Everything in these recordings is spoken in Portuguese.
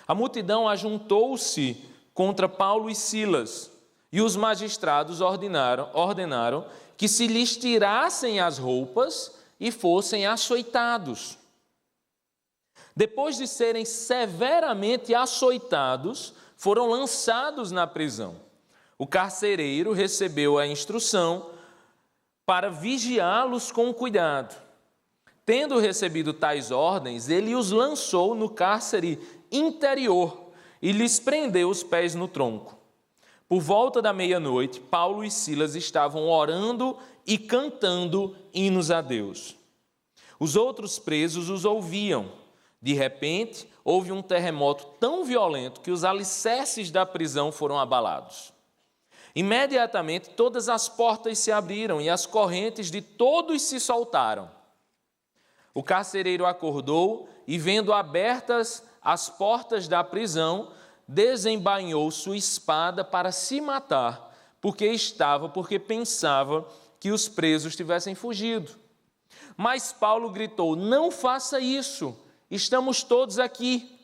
A multidão ajuntou-se contra Paulo e Silas, e os magistrados ordenaram que se lhes tirassem as roupas e fossem açoitados. Depois de serem severamente açoitados, foram lançados na prisão. O carcereiro recebeu a instrução para vigiá-los com cuidado. Tendo recebido tais ordens, ele os lançou no cárcere interior e lhes prendeu os pés no tronco. Por volta da meia-noite, Paulo e Silas estavam orando e cantando hinos a Deus. Os outros presos os ouviam. De repente, houve um terremoto tão violento que os alicerces da prisão foram abalados. Imediatamente, todas as portas se abriram e as correntes de todos se soltaram. O carcereiro acordou e, vendo abertas as portas da prisão, desembainhou sua espada para se matar, porque pensava que os presos tivessem fugido. Mas Paulo gritou: "Não faça isso, estamos todos aqui."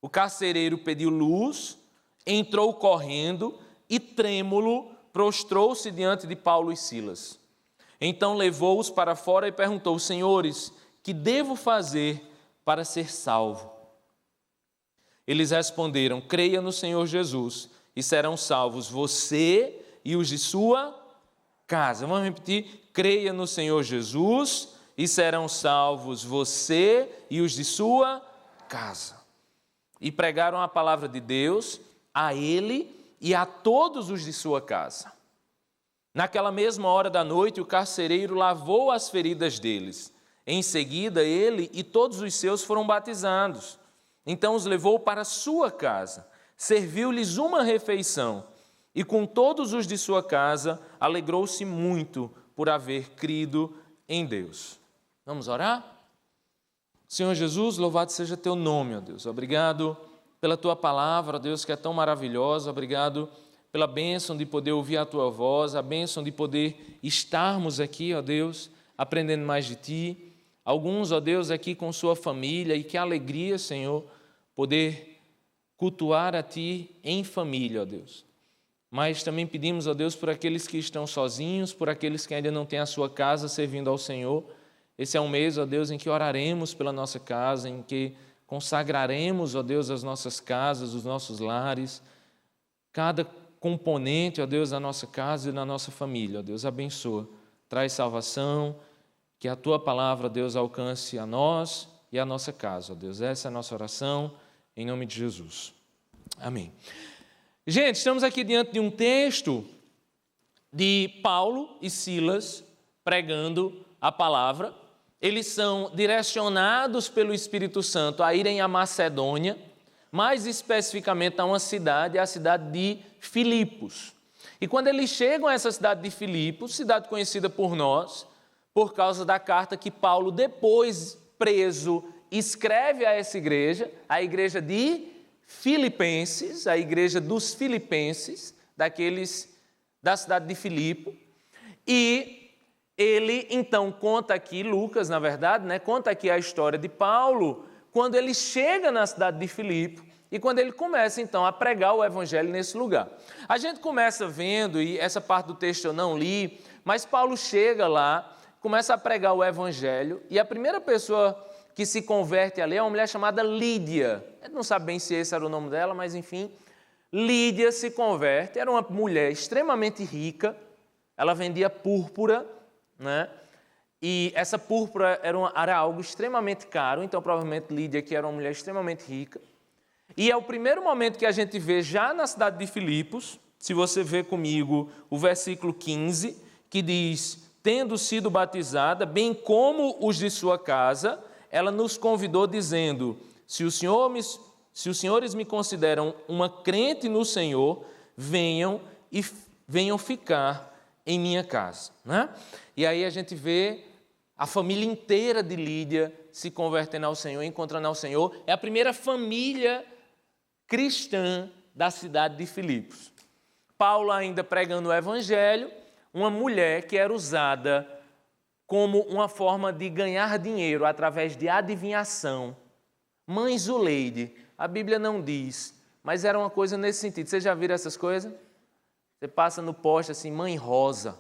O carcereiro pediu luz, entrou correndo e, trêmulo, prostrou-se diante de Paulo e Silas. Então levou-os para fora e perguntou: "Senhores, que devo fazer para ser salvo?" Eles responderam: "Creia no Senhor Jesus e serão salvos você e os de sua casa." Vamos repetir: creia no Senhor Jesus e serão salvos você e os de sua casa. E pregaram a palavra de Deus a ele e a todos os de sua casa. Naquela mesma hora da noite, o carcereiro lavou as feridas deles. Em seguida, ele e todos os seus foram batizados. Então os levou para sua casa, serviu-lhes uma refeição e com todos os de sua casa alegrou-se muito por haver crido em Deus. Vamos orar? Senhor Jesus, louvado seja teu nome, ó Deus. Obrigado pela tua palavra, ó Deus, que é tão maravilhosa. Obrigado pela bênção de poder ouvir a tua voz, a bênção de poder estarmos aqui, ó Deus, aprendendo mais de ti. Alguns, ó Deus, aqui com sua família, e que alegria, Senhor, poder cultuar a ti em família, ó Deus. Mas também pedimos, ó Deus, por aqueles que estão sozinhos, por aqueles que ainda não têm a sua casa servindo ao Senhor. Esse é um mês, ó Deus, em que oraremos pela nossa casa, em que consagraremos, ó Deus, as nossas casas, os nossos lares, cada componente, ó Deus, da nossa casa e da nossa família. Ó Deus, abençoa, traz salvação, que a tua palavra, Deus, alcance a nós e a nossa casa. Ó Deus, essa é a nossa oração, em nome de Jesus. Amém. Gente, estamos aqui diante de um texto de Paulo e Silas pregando a palavra. Eles são direcionados pelo Espírito Santo a irem à Macedônia, mais especificamente a uma cidade, a cidade de Filipos. E quando eles chegam a essa cidade de Filipos, cidade conhecida por nós, por causa da carta que Paulo, depois preso, escreve a essa igreja, a igreja de Filipenses, a igreja dos filipenses, daqueles da cidade de Filipe. E ele, então, conta aqui, Lucas, na verdade, conta aqui a história de Paulo, quando ele chega na cidade de Filipe e quando ele começa, então, a pregar o evangelho nesse lugar. A gente começa vendo, e essa parte do texto eu não li, mas Paulo chega lá, começa a pregar o evangelho, e a primeira pessoa que se converte ali é uma mulher chamada Lídia. A gente não sabe bem se esse era o nome dela, mas enfim, Lídia se converte, era uma mulher extremamente rica, ela vendia púrpura, e essa púrpura era algo extremamente caro, então provavelmente Lídia, que era uma mulher extremamente rica. E é o primeiro momento que a gente vê já na cidade de Filipos, se você vê comigo o versículo 15, que diz: tendo sido batizada, bem como os de sua casa, ela nos convidou dizendo: se os senhores me consideram uma crente no Senhor, venham ficar em minha casa. E aí a gente vê a família inteira de Lídia se convertendo ao Senhor, encontrando ao Senhor. É a primeira família cristã da cidade de Filipos. Paulo ainda pregando o evangelho, uma mulher que era usada como uma forma de ganhar dinheiro através de adivinhação, Mãe Zuleide, A Bíblia não diz, mas era uma coisa nesse sentido. Vocês já viram essas coisas? Você passa no poste assim, mãe Rosa,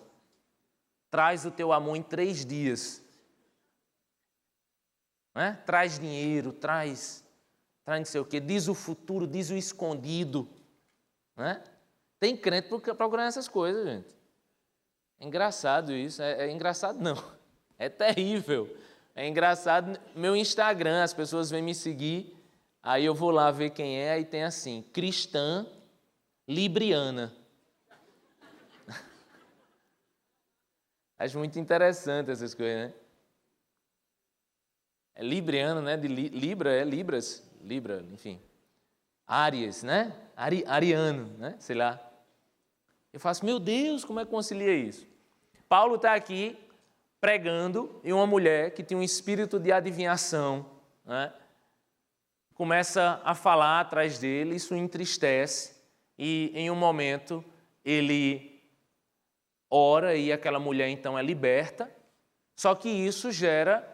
traz o teu amor em 3 dias. Não é? Traz dinheiro, traz não sei o quê, diz o futuro, diz o escondido. Não é? Tem crente procurando essas coisas, gente. É engraçado isso, é engraçado não, é terrível. É engraçado, meu Instagram, as pessoas vêm me seguir, aí eu vou lá ver quem é, e tem assim, cristã libriana. Acho muito interessante essas coisas, né? É libriano, né? De Libra, Libras, Libra, enfim. Áries, né? Ariano, né? Sei lá. Eu faço, meu Deus, como é que concilia isso? Paulo está aqui pregando e uma mulher que tinha um espírito de adivinhação, né? Começa a falar atrás dele, isso o entristece e em um momento ele ora e aquela mulher então é liberta, só que isso gera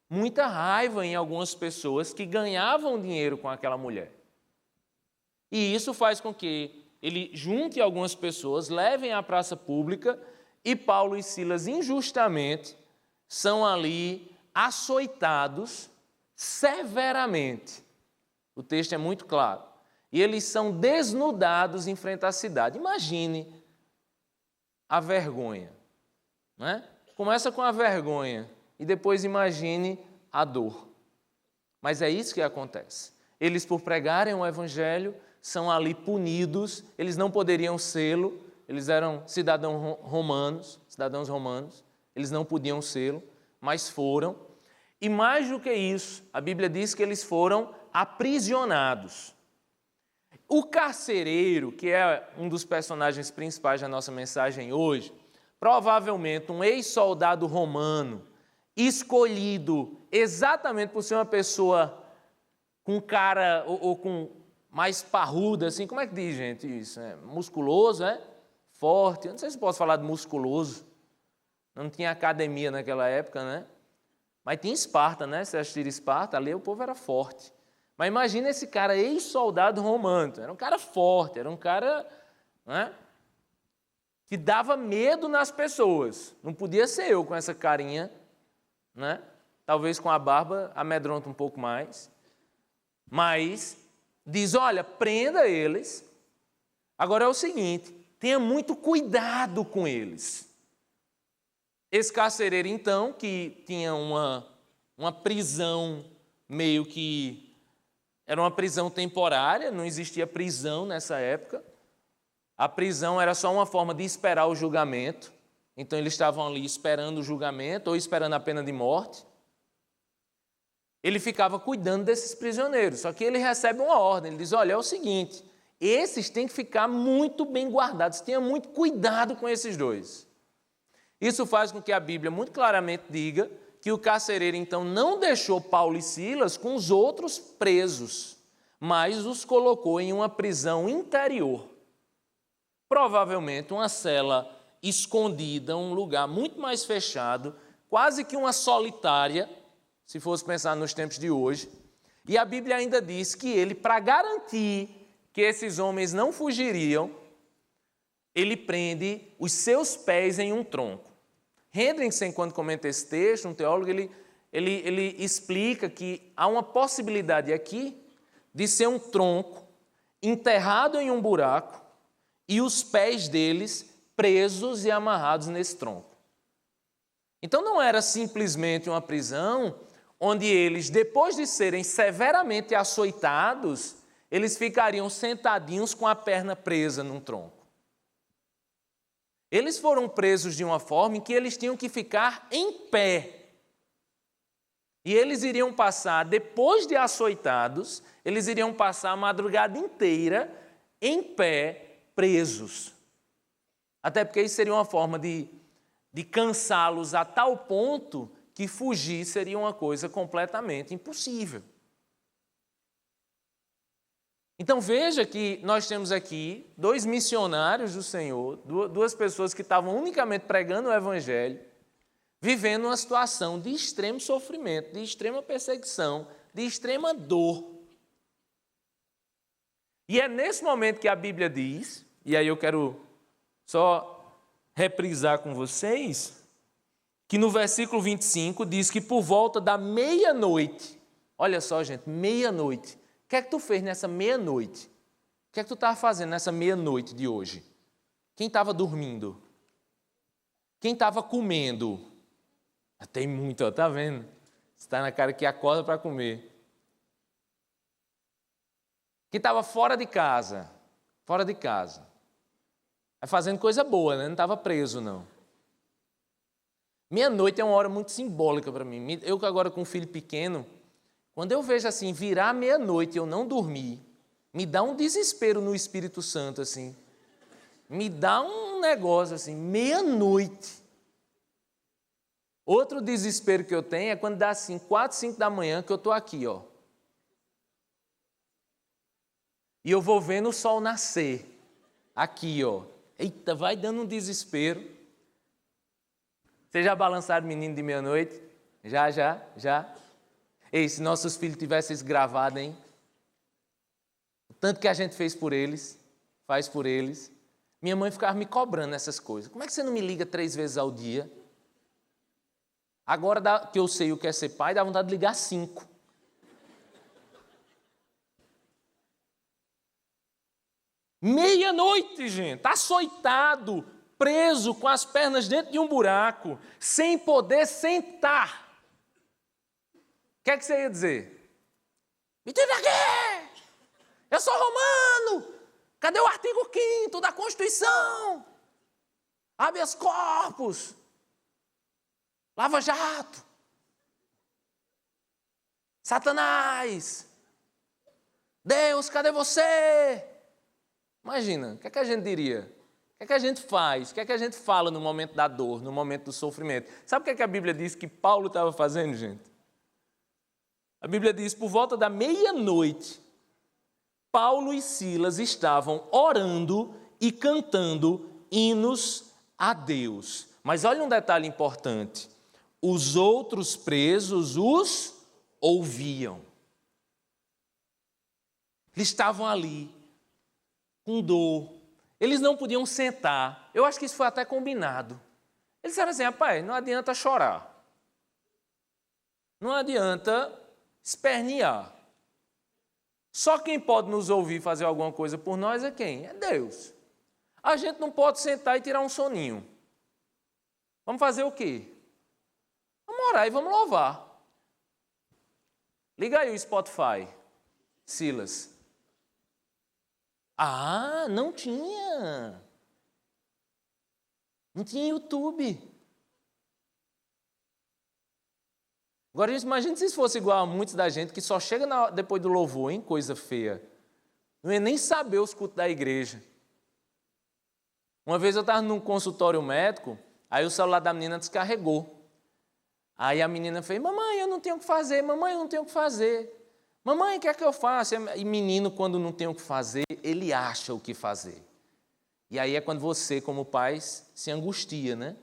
muita raiva em algumas pessoas que ganhavam dinheiro com aquela mulher. E isso faz com que ele junte algumas pessoas, levem à praça pública e Paulo e Silas injustamente são ali açoitados severamente. O texto é muito claro. E eles são desnudados em frente à cidade. Imagine a vergonha, não é? Começa com a vergonha e depois imagine a dor. Mas é isso que acontece. Eles, por pregarem o evangelho, são ali punidos, eles não poderiam sê-lo, eles eram cidadãos romanos, eles não podiam sê-lo, mas foram. E mais do que isso, a Bíblia diz que eles foram aprisionados. O carcereiro, que é um dos personagens principais da nossa mensagem hoje, provavelmente um ex-soldado romano, escolhido exatamente por ser uma pessoa com cara ou com mais parruda, assim, como é que diz, gente, isso? Musculoso, forte, eu não sei se posso falar de musculoso, não tinha academia naquela época, né? Mas tinha Esparta, né? Se assistir Esparta, ali o povo era forte. Mas imagina esse cara, ex-soldado romano, era um cara forte, era um cara, né, que dava medo nas pessoas. Não podia ser eu com essa carinha, né? Talvez com a barba amedronta um pouco mais. Mas diz, olha, prenda eles. Agora é o seguinte, tenha muito cuidado com eles. Esse carcereiro, então, que tinha uma prisão meio que... Era uma prisão temporária, não existia prisão nessa época. A prisão era só uma forma de esperar o julgamento. Então, eles estavam ali esperando o julgamento ou esperando a pena de morte. Ele ficava cuidando desses prisioneiros, só que ele recebe uma ordem. Ele diz, olha, é o seguinte, esses têm que ficar muito bem guardados, tenha muito cuidado com esses dois. Isso faz com que a Bíblia muito claramente diga que o carcereiro, então, não deixou Paulo e Silas com os outros presos, mas os colocou em uma prisão interior. Provavelmente uma cela escondida, um lugar muito mais fechado, quase que uma solitária, se fosse pensar nos tempos de hoje. E a Bíblia ainda diz que ele, para garantir que esses homens não fugiriam, ele prende os seus pés em um tronco. Hendrickson, quando comenta esse texto, um teólogo, ele explica que há uma possibilidade aqui de ser um tronco enterrado em um buraco e os pés deles presos e amarrados nesse tronco. Então não era simplesmente uma prisão onde eles, depois de serem severamente açoitados, eles ficariam sentadinhos com a perna presa num tronco. Eles foram presos de uma forma em que eles tinham que ficar em pé. E eles iriam passar, depois de açoitados, eles iriam passar a madrugada inteira em pé, presos. Até porque isso seria uma forma de cansá-los a tal ponto que fugir seria uma coisa completamente impossível. Então veja que nós temos aqui 2 missionários do Senhor, 2 pessoas que estavam unicamente pregando o Evangelho, vivendo uma situação de extremo sofrimento, de extrema perseguição, de extrema dor. E é nesse momento que a Bíblia diz, e aí eu quero só reprisar com vocês, que no versículo 25 diz que por volta da meia-noite, olha só, gente, meia-noite. O que é que tu fez nessa meia-noite? O que é que tu estava fazendo nessa meia-noite de hoje? Quem estava dormindo? Quem estava comendo? Tem muito, ó, tá vendo? Está na cara que acorda para comer. Quem estava fora de casa? Fora de casa. Vai fazendo coisa boa, né? Não estava preso, não. Meia-noite é uma hora muito simbólica para mim. Eu que agora com um filho pequeno, quando eu vejo assim, virar meia-noite e eu não dormir, me dá um desespero no Espírito Santo, assim. Me dá um negócio assim, meia-noite. Outro desespero que eu tenho é quando dá assim, 4, 5 da manhã, que eu estou aqui, ó. E eu vou vendo o sol nascer. Aqui, ó. Eita, vai dando um desespero. Vocês já balançaram menino de meia-noite? Já. Ei, se nossos filhos tivessem isso gravado, hein? O tanto que a gente fez por eles, faz por eles. Minha mãe ficava me cobrando essas coisas. Como é que você não me liga 3 vezes ao dia? Agora que eu sei o que é ser pai, dá vontade de ligar 5. Meia-noite, gente, açoitado, preso com as pernas dentro de um buraco, sem poder sentar. O que é que você ia dizer? Me tira daqui! Eu sou romano! Cadê o artigo 5º da Constituição? Habeas corpus! Lava Jato! Satanás! Deus, cadê você? Imagina, o que é que a gente diria? O que é que a gente faz? O que é que a gente fala no momento da dor, no momento do sofrimento? Sabe o que é que a Bíblia diz que Paulo estava fazendo, gente? A Bíblia diz, por volta da meia-noite, Paulo e Silas estavam orando e cantando hinos a Deus. Mas olha um detalhe importante. Os outros presos os ouviam. Eles estavam ali, com dor. Eles não podiam sentar. Eu acho que isso foi até combinado. Eles disseram assim, rapaz, não adianta chorar. Não adianta espernear. Só quem pode nos ouvir fazer alguma coisa por nós é quem? É Deus. A gente não pode sentar e tirar um soninho. Vamos fazer o quê? Vamos orar e vamos louvar. Liga aí o Spotify, Silas. Ah, não tinha. Não tinha YouTube. Agora, imagina se isso fosse igual a muitos da gente que só chega depois do louvor, hein? Coisa feia. Não ia nem saber os cultos da igreja. Uma vez eu estava num consultório médico, aí o celular da menina descarregou. Aí a menina fez, mamãe, eu não tenho o que fazer, mamãe, eu não tenho o que fazer. Mamãe, o que é que eu faço? E menino, quando não tem o que fazer, ele acha o que fazer. E aí é quando você, como pai, se angustia, né?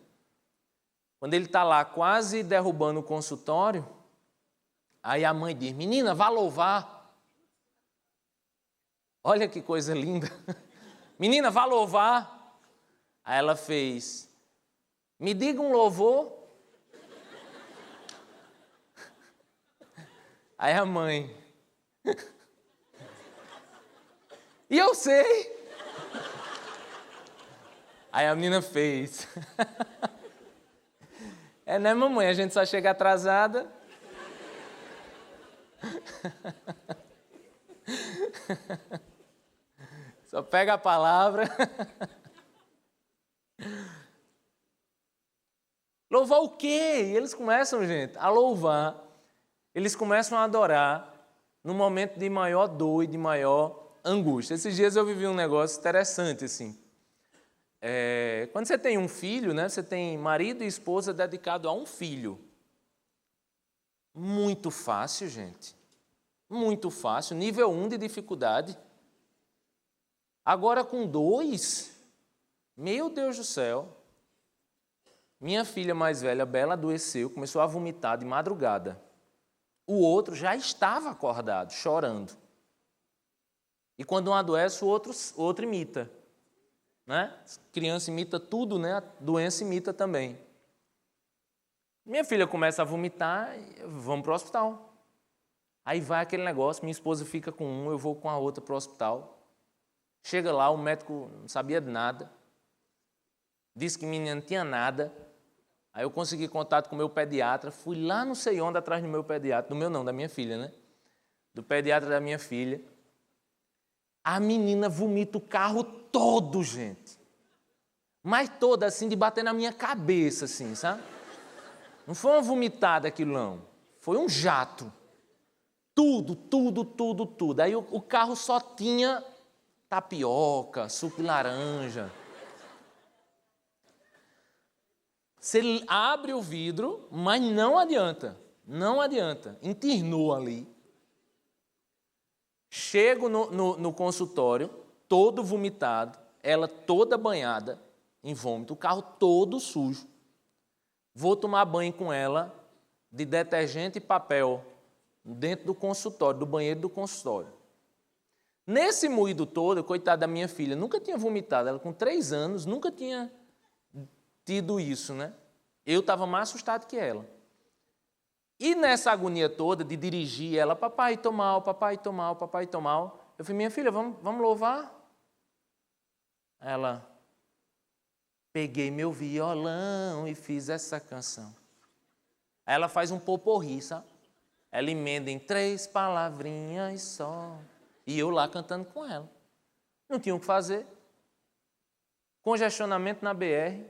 Quando ele está lá quase derrubando o consultório, aí a mãe diz, menina, vá louvar. Olha que coisa linda. Menina, vá louvar. Aí ela fez, me diga um louvor. Aí a mãe, e eu sei. Aí a menina fez. É, né, mamãe? A gente só chega atrasada. Só pega a palavra. Louvar o quê? E eles começam, gente, a louvar. Eles começam a adorar no momento de maior dor e de maior angústia. Esses dias eu vivi um negócio interessante, assim. Quando você tem um filho, né, você tem marido e esposa dedicado a um filho. Muito fácil, gente. Muito fácil. Nível 1 de dificuldade. Agora com 2, meu Deus do céu. Minha filha mais velha, Bela, adoeceu, começou a vomitar de madrugada. O outro já estava acordado, chorando. E quando um adoece, o outro imita. Né? Criança imita tudo, né? A doença imita também. Minha filha começa a vomitar, vamos para o hospital. Aí vai aquele negócio, minha esposa fica com um, eu vou com a outra para o hospital. Chega lá, o médico não sabia de nada. Disse que menina não tinha nada. Aí eu consegui contato com o meu pediatra, fui lá não sei onde atrás do meu pediatra, do meu não, da minha filha, né? Do pediatra da minha filha. A menina vomita o carro todo, gente. Mas toda assim, de bater na minha cabeça, assim, sabe? Não foi uma vomitada aquilo, não. Foi um jato. Tudo. Aí o carro só tinha tapioca, suco de laranja. Você abre o vidro, mas não adianta. Não adianta. Internou ali. Chego no consultório, todo vomitado, ela toda banhada em vômito, o carro todo sujo. Vou tomar banho com ela de detergente e papel dentro do consultório, do banheiro do consultório. Nesse moído todo, coitada da minha filha, nunca tinha vomitado. Ela com 3 anos, nunca tinha tido isso, né? Eu estava mais assustado que ela. E nessa agonia toda de dirigir ela, papai, tô mal. Eu falei, minha filha, vamos louvar? Ela, peguei meu violão e fiz essa canção. Aí ela faz um poporri, sabe? Ela emenda em 3 palavrinhas só. E eu lá cantando com ela. Não tinha o que fazer. Congestionamento na BR.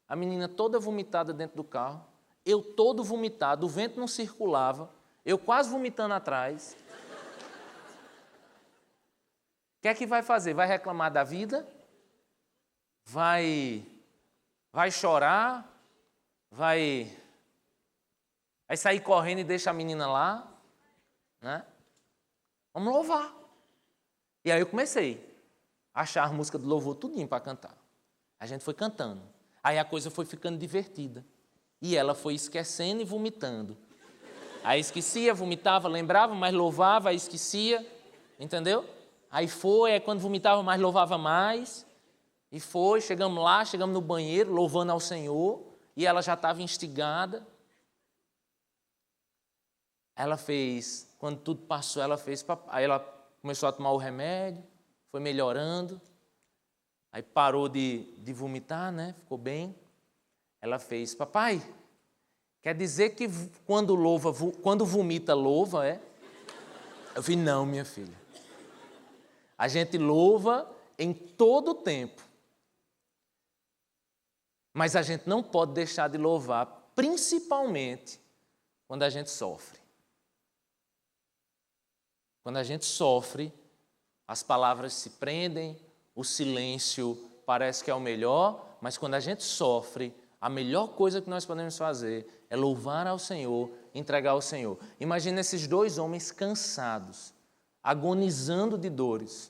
A menina toda vomitada dentro do carro. Eu todo vomitado. O vento não circulava. Eu quase vomitando atrás. O que é que vai fazer? Vai reclamar da vida? Vai chorar? Vai sair correndo e deixa a menina lá? Né? Vamos louvar. E aí eu comecei a achar a música do louvor tudinho para cantar. A gente foi cantando. Aí a coisa foi ficando divertida. E ela foi esquecendo e vomitando. Aí esquecia, vomitava, lembrava, mas louvava, aí esquecia. Entendeu? Aí quando vomitava mais, louvava mais. E chegamos lá, chegamos no banheiro, louvando ao Senhor. E ela já estava instigada. Ela fez, quando tudo passou, aí ela começou a tomar o remédio, foi melhorando. Aí parou de vomitar, né? Ficou bem. Ela fez, papai, quer dizer que quando vomita, louva, é? Eu falei, não, minha filha. A gente louva em todo o tempo. Mas a gente não pode deixar de louvar, principalmente quando a gente sofre. Quando a gente sofre, as palavras se prendem, o silêncio parece que é o melhor, mas quando a gente sofre, a melhor coisa que nós podemos fazer é louvar ao Senhor, entregar ao Senhor. Imagina esses 2 homens cansados, agonizando de dores,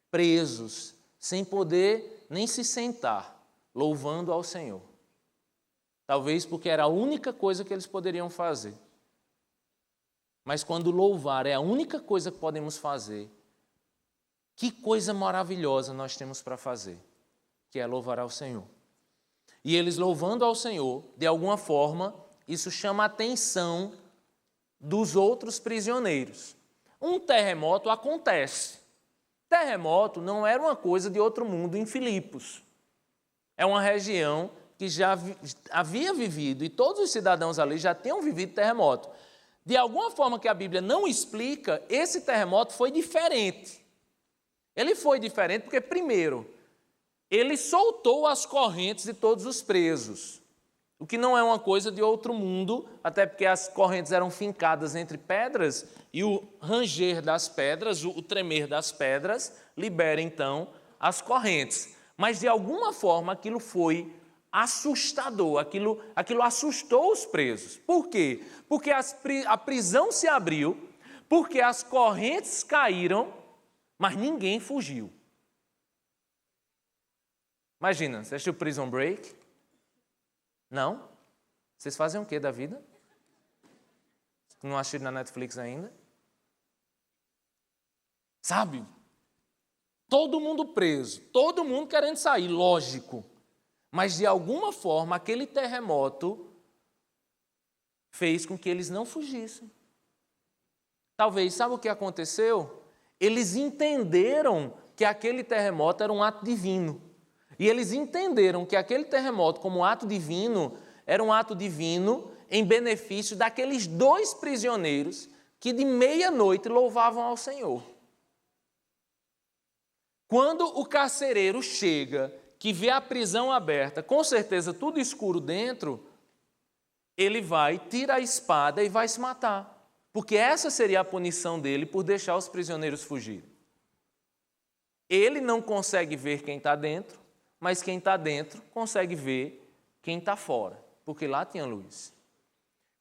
presos, sem poder nem se sentar, louvando ao Senhor. Talvez porque era a única coisa que eles poderiam fazer. Mas quando louvar é a única coisa que podemos fazer, que coisa maravilhosa nós temos para fazer, que é louvar ao Senhor. E eles louvando ao Senhor, de alguma forma, isso chama a atenção dos outros prisioneiros. Um terremoto acontece. Terremoto não era uma coisa de outro mundo em Filipos. É uma região que já havia vivido, e todos os cidadãos ali já tinham vivido terremoto. De alguma forma que a Bíblia não explica, esse terremoto foi diferente. Ele foi diferente porque, primeiro, ele soltou as correntes de todos os presos, o que não é uma coisa de outro mundo, até porque as correntes eram fincadas entre pedras e o ranger das pedras, o tremer das pedras, libera então as correntes. Mas, de alguma forma, aquilo foi assustador, aquilo assustou os presos. Por quê? Porque a prisão se abriu, porque as correntes caíram, mas ninguém fugiu. Imagina, você assistiu Prison Break? Não? Vocês fazem o quê da vida? Não assistiram na Netflix ainda? Sabe? todo mundo preso, todo mundo querendo sair, lógico. Mas, de alguma forma, aquele terremoto fez com que eles não fugissem. Talvez, sabe o que aconteceu? Eles entenderam que aquele terremoto era um ato divino. E eles entenderam que aquele terremoto, como ato divino, era um ato divino em benefício daqueles 2 prisioneiros que de meia-noite louvavam ao Senhor. Quando o carcereiro chega, que vê a prisão aberta, com certeza tudo escuro dentro, ele vai, tira a espada e vai se matar. Porque essa seria a punição dele por deixar os prisioneiros fugirem. Ele não consegue ver quem está dentro, mas quem está dentro consegue ver quem está fora, porque lá tinha luz.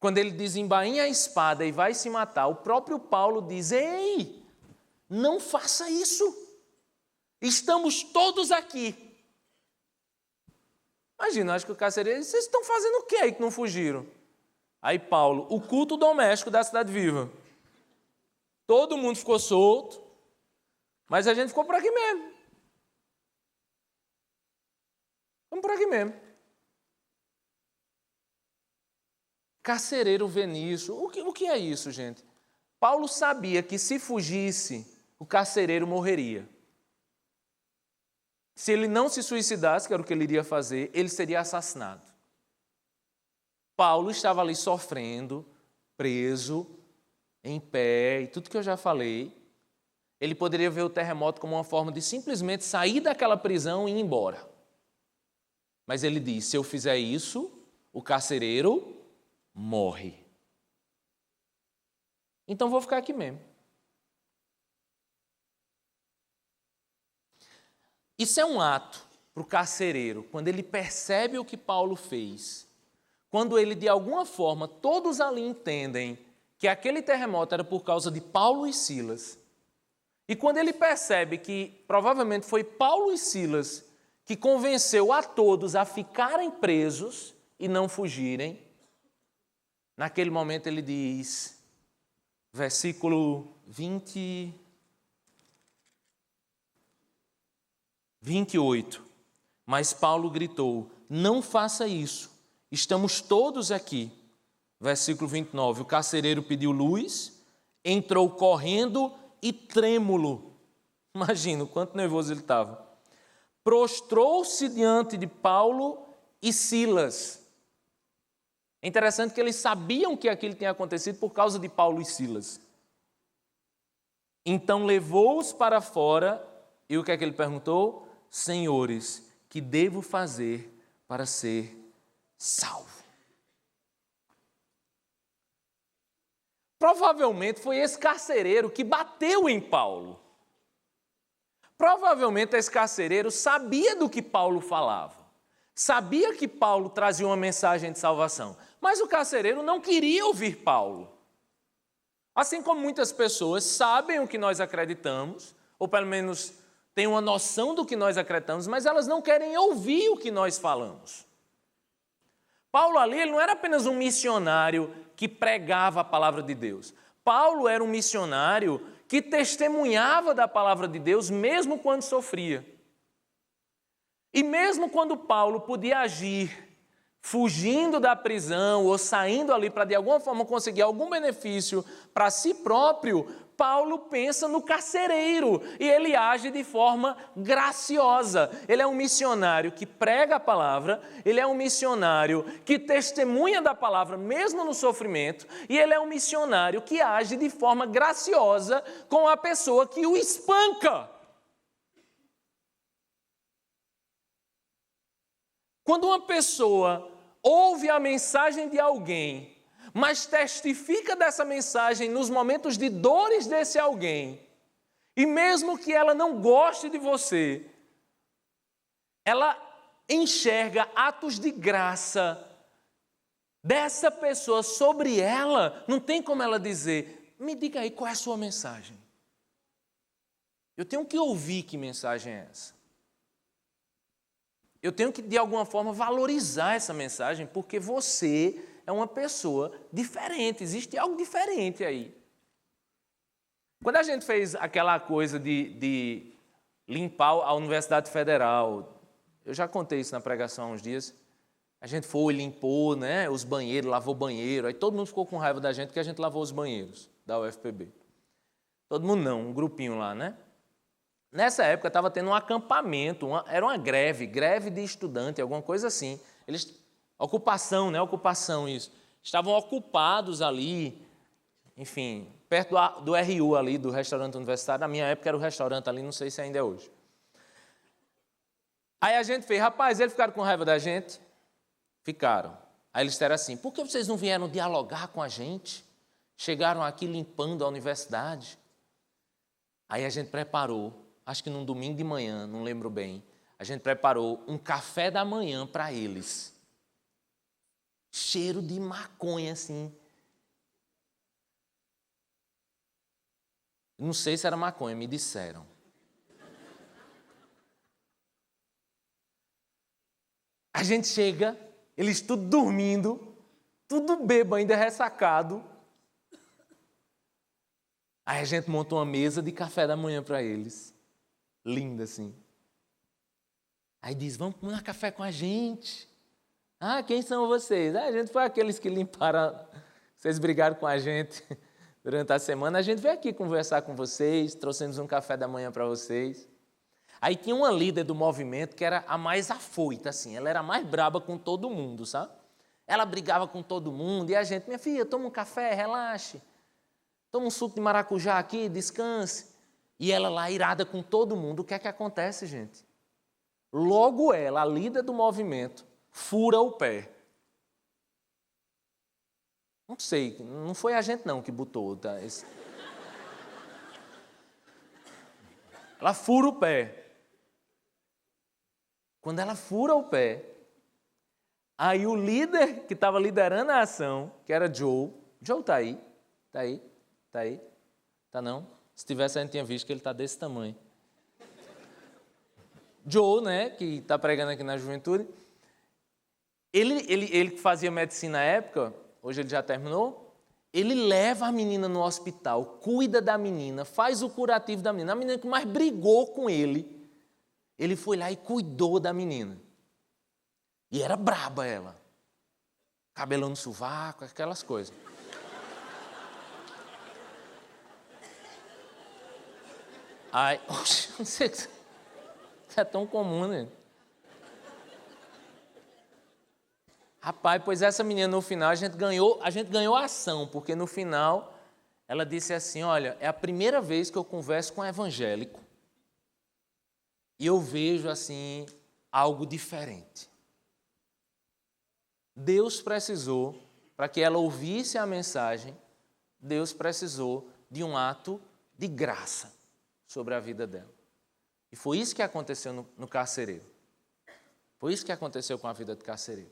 Quando ele desembainha a espada e vai se matar, o próprio Paulo diz: ei, não faça isso, estamos todos aqui. Imagina, acho que o carcereiro disse: vocês estão fazendo o que aí que não fugiram? Aí Paulo: o culto doméstico da cidade viva. Todo mundo ficou solto, mas a gente ficou por aqui mesmo. Vamos por aqui mesmo. Carcereiro vê nisso. O que é isso, gente? Paulo sabia que se fugisse, o carcereiro morreria. Se ele não se suicidasse, que era o que ele iria fazer, ele seria assassinado. Paulo estava ali sofrendo, preso, em pé, e tudo que eu já falei. Ele poderia ver o terremoto como uma forma de simplesmente sair daquela prisão e ir embora. Mas ele diz: se eu fizer isso, o carcereiro morre. Então vou ficar aqui mesmo. Isso é um ato para o carcereiro, quando ele percebe o que Paulo fez, quando ele, de alguma forma, todos ali entendem que aquele terremoto era por causa de Paulo e Silas, e quando ele percebe que provavelmente foi Paulo e Silas que convenceu a todos a ficarem presos e não fugirem, naquele momento ele diz, versículo 28, mas Paulo gritou: não faça isso, estamos todos aqui. Versículo 29, o carcereiro pediu luz, entrou correndo e trêmulo. Imagina o quanto nervoso ele estava. Prostrou-se diante de Paulo e Silas. É interessante que eles sabiam que aquilo tinha acontecido por causa de Paulo e Silas. Então levou-os para fora e o que é que ele perguntou? Senhores, que devo fazer para ser salvo? Provavelmente foi esse carcereiro que bateu em Paulo. Provavelmente esse carcereiro sabia do que Paulo falava. Sabia que Paulo trazia uma mensagem de salvação. Mas o carcereiro não queria ouvir Paulo. Assim como muitas pessoas sabem o que nós acreditamos, ou pelo menos têm uma noção do que nós acreditamos, mas elas não querem ouvir o que nós falamos. Paulo ali, ele não era apenas um missionário que pregava a palavra de Deus. Paulo era um missionário que testemunhava da palavra de Deus mesmo quando sofria. E mesmo quando Paulo podia agir fugindo da prisão ou saindo ali para de alguma forma conseguir algum benefício para si próprio, Paulo pensa no carcereiro e ele age de forma graciosa. Ele é um missionário que prega a palavra, ele é um missionário que testemunha da palavra mesmo no sofrimento e ele é um missionário que age de forma graciosa com a pessoa que o espanca. Quando uma pessoa ouve a mensagem de alguém, mas testifica dessa mensagem nos momentos de dores desse alguém, e mesmo que ela não goste de você, ela enxerga atos de graça dessa pessoa sobre ela, não tem como ela dizer: me diga aí qual é a sua mensagem. Eu tenho que ouvir que mensagem é essa. Eu tenho que, de alguma forma, valorizar essa mensagem, porque você é uma pessoa diferente, existe algo diferente aí. Quando a gente fez aquela coisa de limpar a Universidade Federal. Eu já contei isso na pregação há uns dias. A gente foi, limpou, né, os banheiros, lavou o banheiro. Aí todo mundo ficou com raiva da gente porque a gente lavou os banheiros da UFPB. Todo mundo não, um grupinho lá, né? Nessa época estava tendo um acampamento, era uma greve de estudante, alguma coisa assim. Ocupação, né? Ocupação, isso. Estavam ocupados ali, enfim, perto do RU ali, do restaurante universitário. Na minha época era o restaurante ali, não sei se ainda é hoje. Aí a gente fez, rapaz, eles ficaram com raiva da gente? Ficaram. Aí eles disseram assim, por que vocês não vieram dialogar com a gente? Chegaram aqui limpando a universidade. Aí a gente preparou, acho que num domingo de manhã, não lembro bem, a gente preparou um café da manhã para eles. Cheiro de maconha, assim. Não sei se era maconha, me disseram. A gente chega, eles tudo dormindo, tudo bêbado, ainda ressacado. Aí a gente montou uma mesa de café da manhã para eles. Linda, assim. Aí diz, vamos tomar café com a gente. Ah, quem são vocês? Ah, a gente foi aqueles que limparam, vocês brigaram com a gente durante a semana. A gente veio aqui conversar com vocês, trouxemos um café da manhã para vocês. Aí tinha uma líder do movimento que era a mais afoita, assim. Ela era a mais braba com todo mundo, sabe? Ela brigava com todo mundo e a gente, minha filha, toma um café, relaxe. Toma um suco de maracujá aqui, descanse. E ela lá, irada com todo mundo. O que é que acontece, gente? Logo ela, a líder do movimento, fura o pé. Não sei, não foi a gente não que botou. Tá? Ela fura o pé. Quando ela fura o pé, aí o líder que estava liderando a ação, que era Joe está aí? Está aí? Está aí? Está não? Se tivesse, a gente tinha visto que ele está desse tamanho. Joe, né, que está pregando aqui na juventude, ele que fazia medicina na época, hoje ele já terminou, ele leva a menina no hospital, cuida da menina, faz o curativo da menina. A menina que mais brigou com ele foi lá e cuidou da menina. E era braba ela. Cabelão no sovaco, aquelas coisas. Aí, não sei, isso é tão comum, né? Rapaz, pois essa menina no final, a gente ganhou a ação, porque no final ela disse assim, olha, é a primeira vez que eu converso com um evangélico e eu vejo assim algo diferente. Deus precisou, para que ela ouvisse a mensagem, Deus precisou de um ato de graça sobre a vida dela. E foi isso que aconteceu no carcereiro. Foi isso que aconteceu com a vida do carcereiro.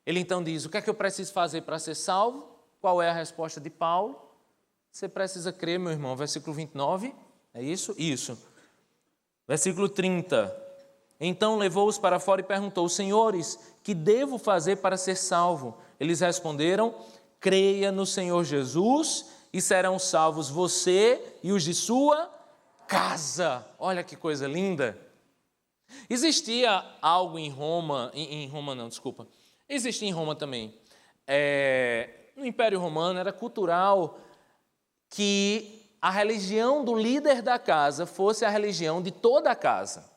Ele então diz, o que é que eu preciso fazer para ser salvo? Qual é a resposta de Paulo? Você precisa crer, meu irmão. Versículo 29, é isso? Isso. Versículo 30. Então levou-os para fora e perguntou, senhores, que devo fazer para ser salvo? Eles responderam, creia no Senhor Jesus e serão salvos você e os de sua casa. Olha que coisa linda. Existia algo em Roma, existia em Roma também. No Império Romano era cultural que a religião do líder da casa fosse a religião de toda a casa.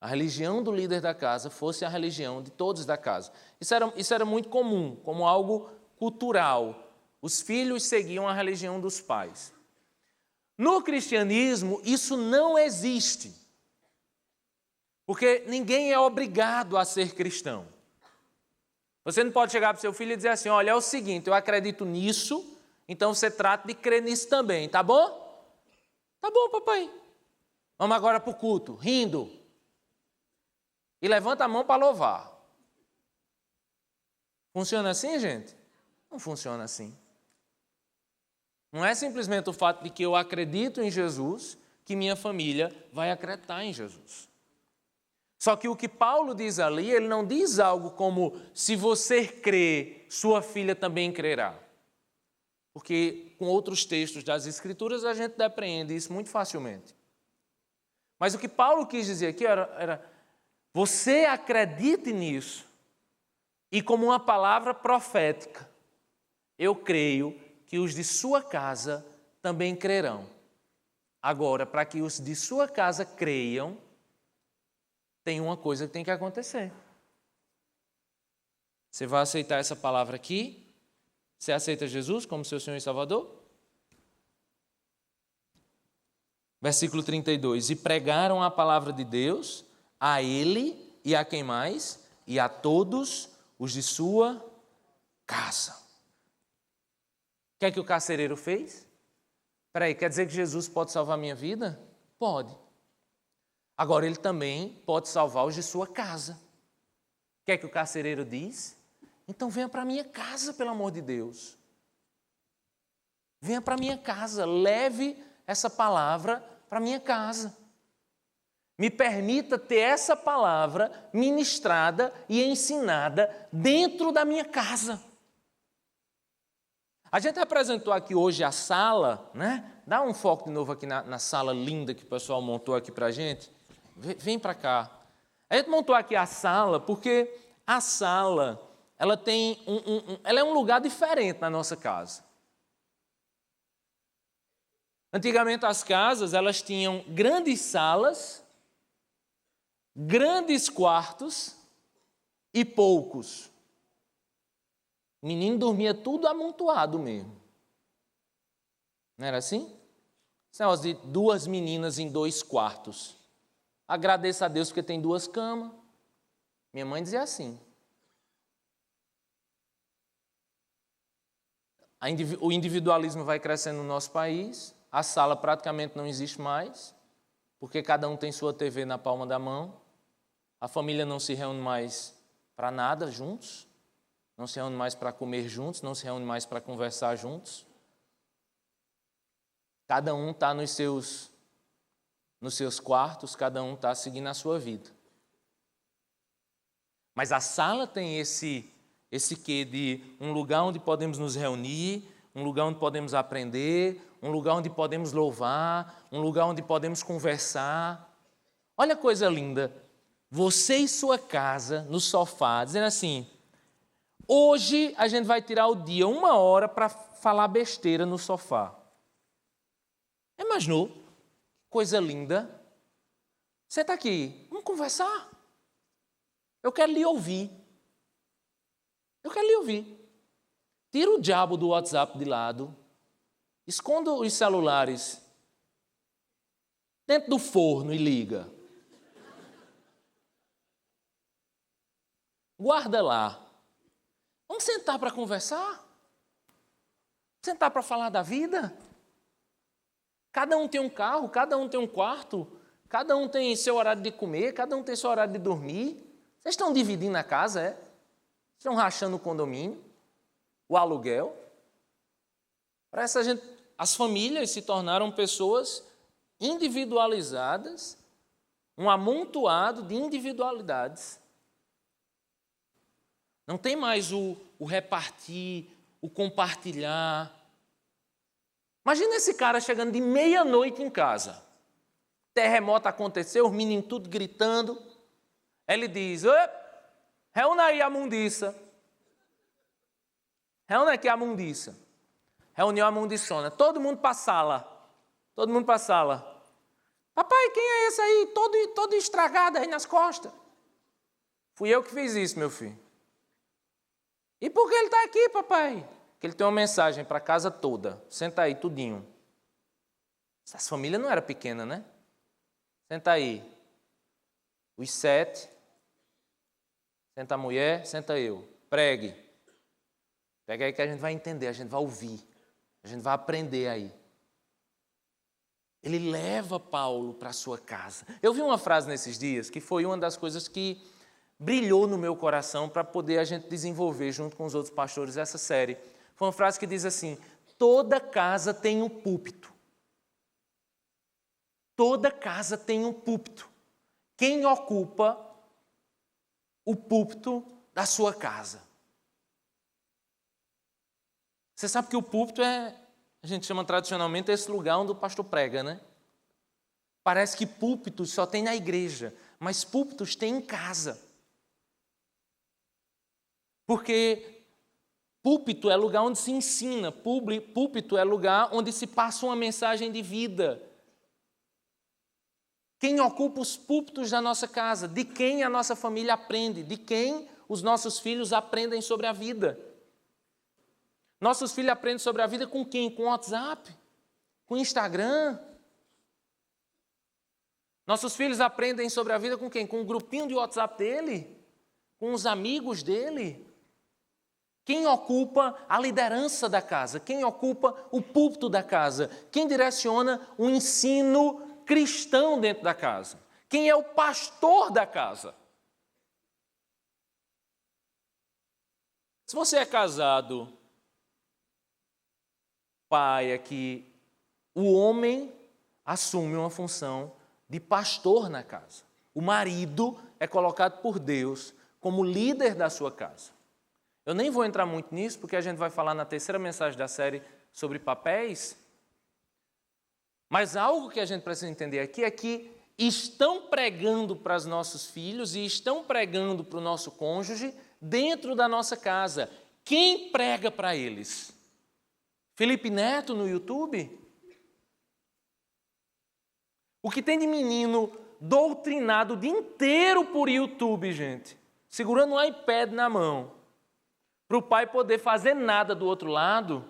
A religião do líder da casa fosse a religião de todos da casa. Isso era muito comum, como algo cultural. Os filhos seguiam a religião dos pais. No cristianismo, isso não existe. Porque ninguém é obrigado a ser cristão. Você não pode chegar para o seu filho e dizer assim, olha, é o seguinte, eu acredito nisso, então você trata de crer nisso também, tá bom? Tá bom, papai. Vamos agora para o culto, rindo. E levanta a mão para louvar. Funciona assim, gente? Não funciona assim. Não é simplesmente o fato de que eu acredito em Jesus que minha família vai acreditar em Jesus. Só que o que Paulo diz ali, ele não diz algo como se você crê, sua filha também crerá. Porque com outros textos das Escrituras a gente depreende isso muito facilmente. Mas o que Paulo quis dizer aqui era você acredite nisso. E como uma palavra profética, eu creio que os de sua casa também crerão. Agora, para que os de sua casa creiam, tem uma coisa que tem que acontecer. Você vai aceitar essa palavra aqui? Você aceita Jesus como seu Senhor e Salvador? Versículo 32. E pregaram a palavra de Deus a ele e a quem mais? E a todos os de sua casa. O que é que o carcereiro fez? Espera aí, quer dizer que Jesus pode salvar a minha vida? Pode. Agora, ele também pode salvar os de sua casa. O que é que o carcereiro diz? Então venha para a minha casa, pelo amor de Deus. Venha para a minha casa, leve essa palavra para a minha casa. Me permita ter essa palavra ministrada e ensinada dentro da minha casa. A gente apresentou aqui hoje a sala, né? Dá um foco de novo aqui na sala linda que o pessoal montou aqui para a gente. Vem para cá. A gente montou aqui a sala porque a sala, ela tem ela é um lugar diferente na nossa casa. Antigamente as casas, elas tinham grandes salas, grandes quartos e poucos. O menino dormia tudo amontoado mesmo. Não era assim? Esse negócio de 2 meninas em 2 quartos. Agradeço a Deus porque tem 2 camas. Minha mãe dizia assim. O individualismo vai crescendo no nosso país. A sala praticamente não existe mais, porque cada um tem sua TV na palma da mão. A família não se reúne mais para nada juntos. Não se reúne mais para comer juntos, não se reúne mais para conversar juntos. Cada um está nos seus quartos, cada um está seguindo a sua vida. Mas a sala tem esse quê de um lugar onde podemos nos reunir, um lugar onde podemos aprender, um lugar onde podemos louvar, um lugar onde podemos conversar. Olha a coisa linda. Você e sua casa, no sofá, dizendo assim, hoje a gente vai tirar o dia 1 hora para falar besteira no sofá. Imaginou? Coisa linda. Você está aqui, vamos conversar. Eu quero lhe ouvir. Eu quero lhe ouvir. Tira o diabo do WhatsApp de lado. Esconda os celulares dentro do forno e liga. Guarda lá. Vamos sentar para conversar? Sentar para falar da vida? Cada um tem um carro, cada um tem um quarto, cada um tem seu horário de comer, cada um tem seu horário de dormir. Vocês estão dividindo a casa, é? Estão rachando o condomínio, o aluguel. Parece as famílias se tornaram pessoas individualizadas, um amontoado de individualidades. Não tem mais o repartir, o compartilhar. Imagina esse cara chegando de meia-noite em casa. Terremoto aconteceu, os meninos tudo gritando. Ele diz, reúna aí a mundiça. Reúna aqui a mundiça. Reuniu a mundiçona. Todo mundo para a sala. Todo mundo para a sala. Papai, quem é esse aí? Todo estragado aí nas costas. Fui eu que fiz isso, meu filho. E por que ele está aqui, papai? Porque ele tem uma mensagem para a casa toda. Senta aí, tudinho. Essa família não era pequena, né? Senta aí. Os 7. Senta a mulher, senta eu. Pregue. Pega aí que a gente vai entender, a gente vai ouvir. A gente vai aprender aí. Ele leva Paulo para a sua casa. Eu vi uma frase nesses dias que foi uma das coisas que brilhou no meu coração para poder a gente desenvolver junto com os outros pastores essa série. Foi uma frase que diz assim, toda casa tem um púlpito. Toda casa tem um púlpito. Quem ocupa o púlpito da sua casa? Você sabe que o púlpito a gente chama tradicionalmente esse lugar onde o pastor prega, né? Parece que púlpitos só tem na igreja, mas púlpitos tem em casa. Porque púlpito é lugar onde se ensina, púlpito é lugar onde se passa uma mensagem de vida. Quem ocupa os púlpitos da nossa casa? De quem a nossa família aprende? De quem os nossos filhos aprendem sobre a vida? Nossos filhos aprendem sobre a vida com quem? Com WhatsApp? Com Instagram? Nossos filhos aprendem sobre a vida com quem? Com um grupinho de WhatsApp dele? Com os amigos dele? Quem ocupa a liderança da casa? Quem ocupa o púlpito da casa? Quem direciona o ensino cristão dentro da casa? Quem é o pastor da casa? Se você é casado, pai, é que o homem assume uma função de pastor na casa. O marido é colocado por Deus como líder da sua casa. Eu nem vou entrar muito nisso, porque a gente vai falar na terceira mensagem da série sobre papéis. Mas algo que a gente precisa entender aqui é que estão pregando para os nossos filhos e estão pregando para o nosso cônjuge dentro da nossa casa. Quem prega para eles? Felipe Neto no YouTube? O que tem de menino doutrinado o dia inteiro por YouTube, gente, segurando um iPad na mão, para o pai poder fazer nada do outro lado,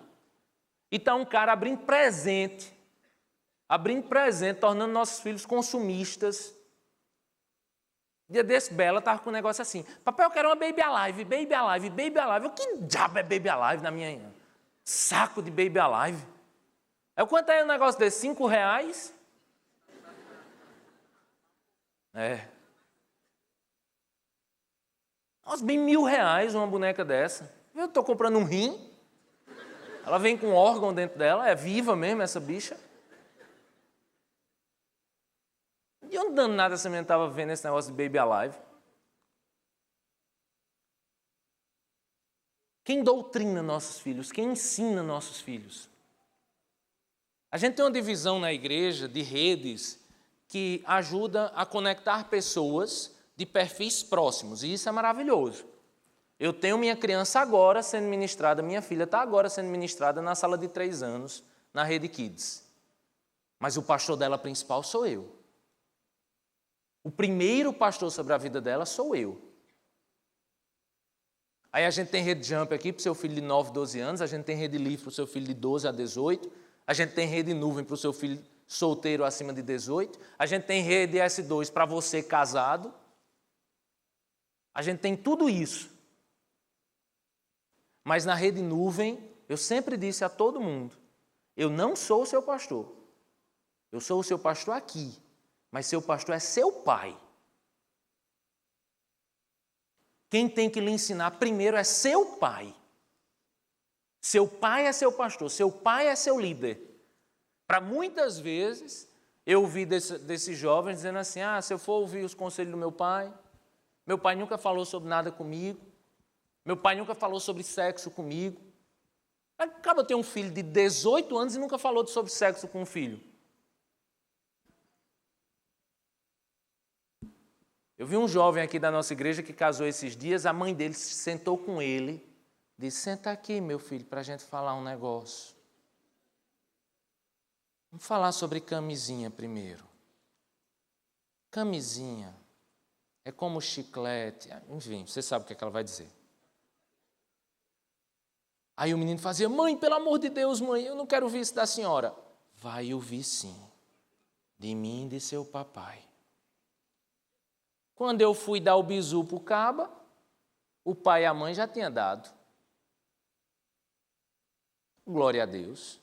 e está um cara abrindo presente, tornando nossos filhos consumistas. Dia desse, Bela estava com um negócio assim: papai, eu quero uma Baby Alive, Baby Alive, Baby Alive. Que diabo é Baby Alive na minha... Saco de Baby Alive. Quanto é um negócio desse? R$5? Nossa, bem R$1.000 uma boneca dessa. Eu estou comprando um rim. Ela vem com um órgão dentro dela, é viva mesmo essa bicha. E onde danado essa menina estava vendo esse negócio de Baby Alive? Quem doutrina nossos filhos? Quem ensina nossos filhos? A gente tem uma divisão na igreja de redes que ajuda a conectar pessoas de perfis próximos, e isso é maravilhoso. Eu tenho minha criança agora sendo ministrada, minha filha está agora sendo ministrada na sala de 3 anos, na Rede Kids. Mas o pastor dela principal sou eu. O primeiro pastor sobre a vida dela sou eu. Aí a gente tem rede Jump aqui para o seu filho de 9, 12 anos, a gente tem rede livre para o seu filho de 12 a 18, a gente tem rede nuvem para o seu filho solteiro acima de 18, a gente tem rede S2 para você casado, a gente tem tudo isso. Mas na rede nuvem, eu sempre disse a todo mundo, eu não sou o seu pastor, eu sou o seu pastor aqui, mas seu pastor é seu pai. Quem tem que lhe ensinar primeiro é seu pai. Seu pai é seu pastor, seu pai é seu líder. Para muitas vezes, eu ouvi desses jovens dizendo assim: se eu for ouvir os conselhos do meu pai nunca falou sobre nada comigo, meu pai nunca falou sobre sexo comigo. Acaba de ter um filho de 18 anos e nunca falou sobre sexo com o filho. Eu vi um jovem aqui da nossa igreja que casou esses dias, a mãe dele se sentou com ele, disse: senta aqui, meu filho, para a gente falar um negócio. Vamos falar sobre camisinha primeiro. Camisinha é como chiclete, enfim, você sabe o que ela vai dizer. Aí o menino fazia: mãe, pelo amor de Deus, mãe, eu não quero ouvir isso da senhora. Vai ouvir sim, de mim e de seu papai. Quando eu fui dar o bizu para o caba, o pai e a mãe já tinham dado. Glória a Deus.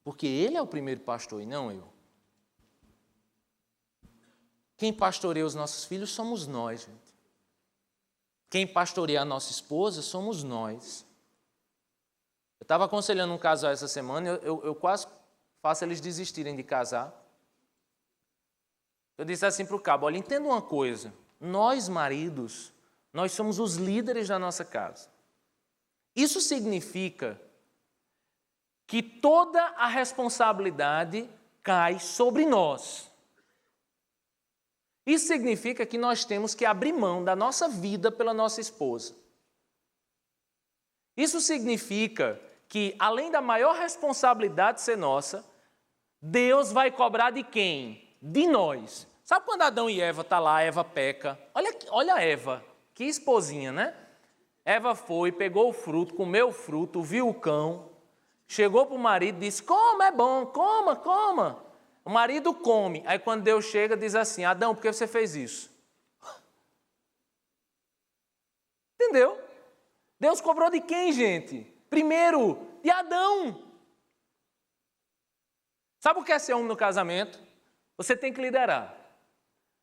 Porque ele é o primeiro pastor e não eu. Quem pastoreia os nossos filhos somos nós, gente. Quem pastoreia a nossa esposa somos nós. Eu estava aconselhando um casal essa semana, eu quase faço eles desistirem de casar. Eu disse assim para o cabo: olha, entenda uma coisa, nós maridos, nós somos os líderes da nossa casa. Isso significa que toda a responsabilidade cai sobre nós. Isso significa que nós temos que abrir mão da nossa vida pela nossa esposa. Isso significa que, além da maior responsabilidade ser nossa, Deus vai cobrar de quem? De nós. Sabe quando Adão e Eva estão lá, Eva peca? Olha Eva, que esposinha, né? Eva foi, pegou o fruto, comeu o fruto, viu o cão, chegou para o marido e disse, coma, é bom, coma, coma. O marido come. Aí quando Deus chega, diz assim, Adão, por que você fez isso? Entendeu? Deus cobrou de quem, gente? Primeiro, de Adão. Sabe o que é ser homem no casamento? Você tem que liderar.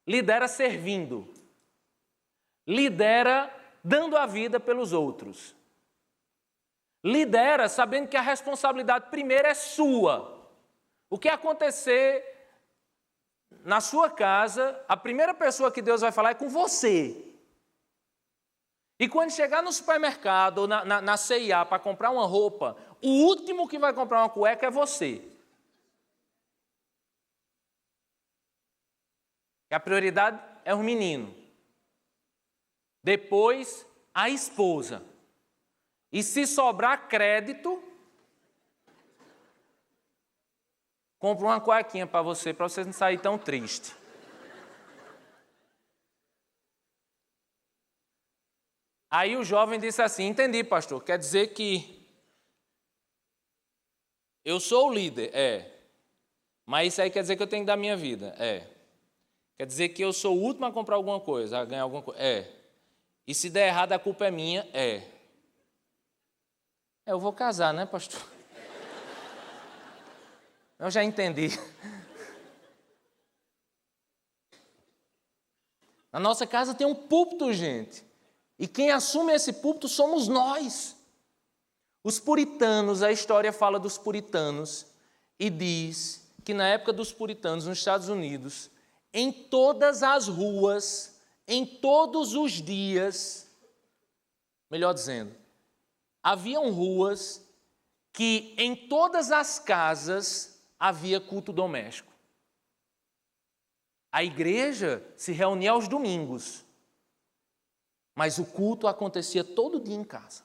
Lidera servindo. Lidera dando a vida pelos outros. Lidera sabendo que a responsabilidade primeiro é sua. O que acontecer na sua casa, a primeira pessoa que Deus vai falar é com você. E quando chegar no supermercado ou na C&A para comprar uma roupa, o último que vai comprar uma cueca é você. A prioridade é o menino. Depois, a esposa. E se sobrar crédito, compra uma cuequinha para você não sair tão triste. Aí o jovem disse assim, entendi, pastor, quer dizer que eu sou o líder? Mas isso aí quer dizer que eu tenho que dar minha vida? Quer dizer que eu sou o último a comprar alguma coisa, a ganhar alguma coisa? E se der errado, a culpa é minha? Eu vou casar, né, pastor? Eu já entendi. Na nossa casa tem um púlpito, gente. E quem assume esse púlpito somos nós. Os puritanos, a história fala dos puritanos e diz que na época dos puritanos, nos Estados Unidos, em todas as ruas, em todos os dias, melhor dizendo, haviam ruas que em todas as casas havia culto doméstico. A igreja se reunia aos domingos, mas o culto acontecia todo dia em casa.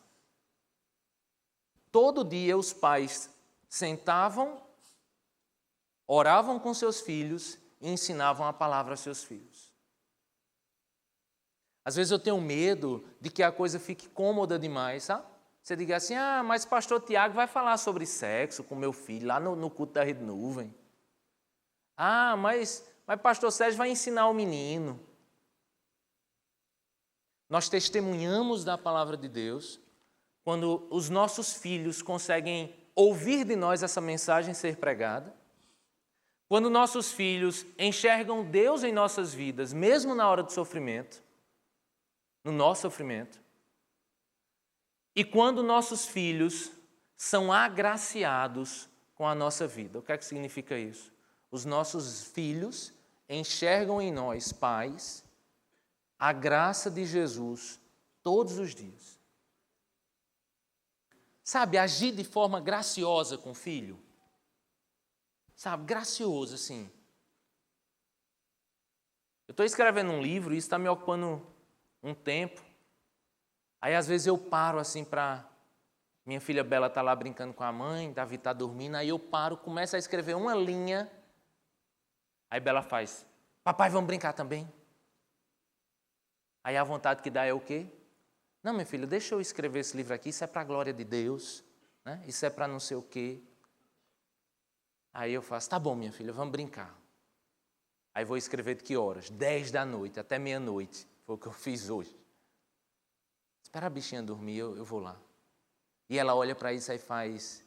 Todo dia os pais sentavam, oravam com seus filhos e ensinavam a palavra aos seus filhos. Às vezes eu tenho medo de que a coisa fique cômoda demais, sabe? Você diga assim, mas pastor Tiago vai falar sobre sexo com meu filho lá no culto da Rede Nuvem. Mas pastor Sérgio vai ensinar o menino. Nós testemunhamos da palavra de Deus quando os nossos filhos conseguem ouvir de nós essa mensagem ser pregada, quando nossos filhos enxergam Deus em nossas vidas, mesmo na hora do sofrimento, no nosso sofrimento, e quando nossos filhos são agraciados com a nossa vida. O que é que significa isso? Os nossos filhos enxergam em nós, pais, a graça de Jesus todos os dias. Sabe, agir de forma graciosa com o filho. Sabe, gracioso assim. Eu estou escrevendo um livro e isso está me ocupando um tempo. Aí às vezes eu paro assim para... Minha filha Bela está lá brincando com a mãe, Davi está dormindo, aí eu paro, começo a escrever uma linha. Aí Bela faz, papai, vamos brincar também? Aí a vontade que dá é o quê? Não, minha filha, deixa eu escrever esse livro aqui, isso é para a glória de Deus, né? Isso é para não sei o quê. Aí eu faço, tá bom, minha filha, vamos brincar. Aí vou escrever de que horas? 10 da noite, até meia-noite. Foi o que eu fiz hoje. Espera a bichinha dormir, eu vou lá. E ela olha para isso e faz,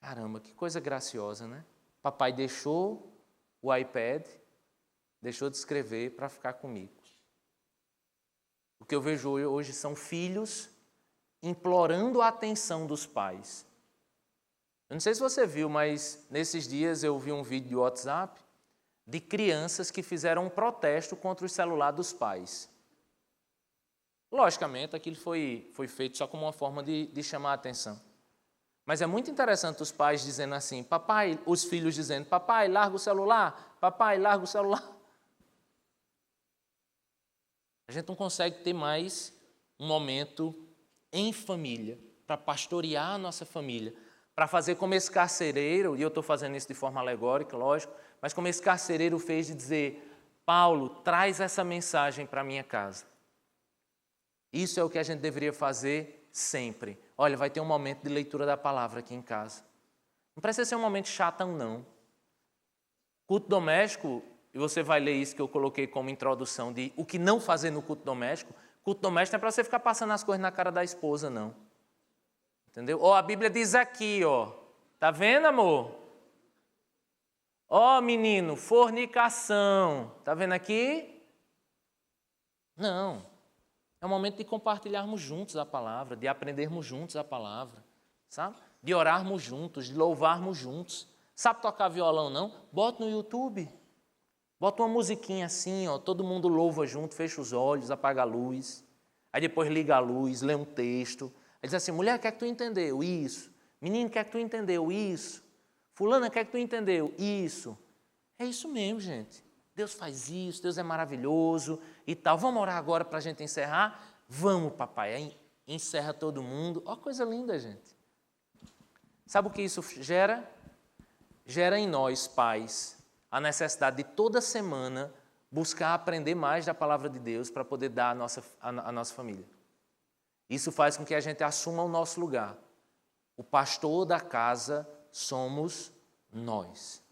caramba, que coisa graciosa, né? Papai deixou o iPad, deixou de escrever para ficar comigo. O que eu vejo hoje são filhos implorando a atenção dos pais. Eu não sei se você viu, mas nesses dias eu vi um vídeo de WhatsApp de crianças que fizeram um protesto contra o celular dos pais. Logicamente, aquilo foi feito só como uma forma de chamar a atenção. Mas é muito interessante os pais dizendo assim, papai, os filhos dizendo, papai, larga o celular, papai, larga o celular. A gente não consegue ter mais um momento em família, para pastorear a nossa família, para fazer como esse carcereiro, e eu estou fazendo isso de forma alegórica, lógico, mas como esse carcereiro fez de dizer, Paulo, traz essa mensagem para a minha casa. Isso é o que a gente deveria fazer sempre. Olha, vai ter um momento de leitura da palavra aqui em casa. Não precisa ser um momento chatão, não. Culto doméstico, e você vai ler isso que eu coloquei como introdução de o que não fazer no culto doméstico. Culto doméstico não é para você ficar passando as coisas na cara da esposa, não. Entendeu? Ó, a Bíblia diz aqui, ó. Tá vendo, amor? Ó, menino, fornicação. Tá vendo aqui? Não. É o momento de compartilharmos juntos a palavra, de aprendermos juntos a palavra, sabe? De orarmos juntos, de louvarmos juntos. Sabe tocar violão, não? Bota no YouTube. Bota uma musiquinha assim, ó, todo mundo louva junto, fecha os olhos, apaga a luz. Aí depois liga a luz, lê um texto. Aí diz assim, mulher, o que é que tu entendeu? Isso. Menino, o que é que tu entendeu? Isso. Fulana, o que é que tu entendeu? Isso. É isso mesmo, gente. Deus faz isso, Deus é maravilhoso e tal. Vamos orar agora para a gente encerrar? Vamos, papai. Aí encerra todo mundo. Ó, coisa linda, gente. Sabe o que isso gera? Gera em nós, pais, a necessidade de toda semana buscar aprender mais da palavra de Deus para poder dar à nossa família. Isso faz com que a gente assuma o nosso lugar. O pastor da casa somos nós.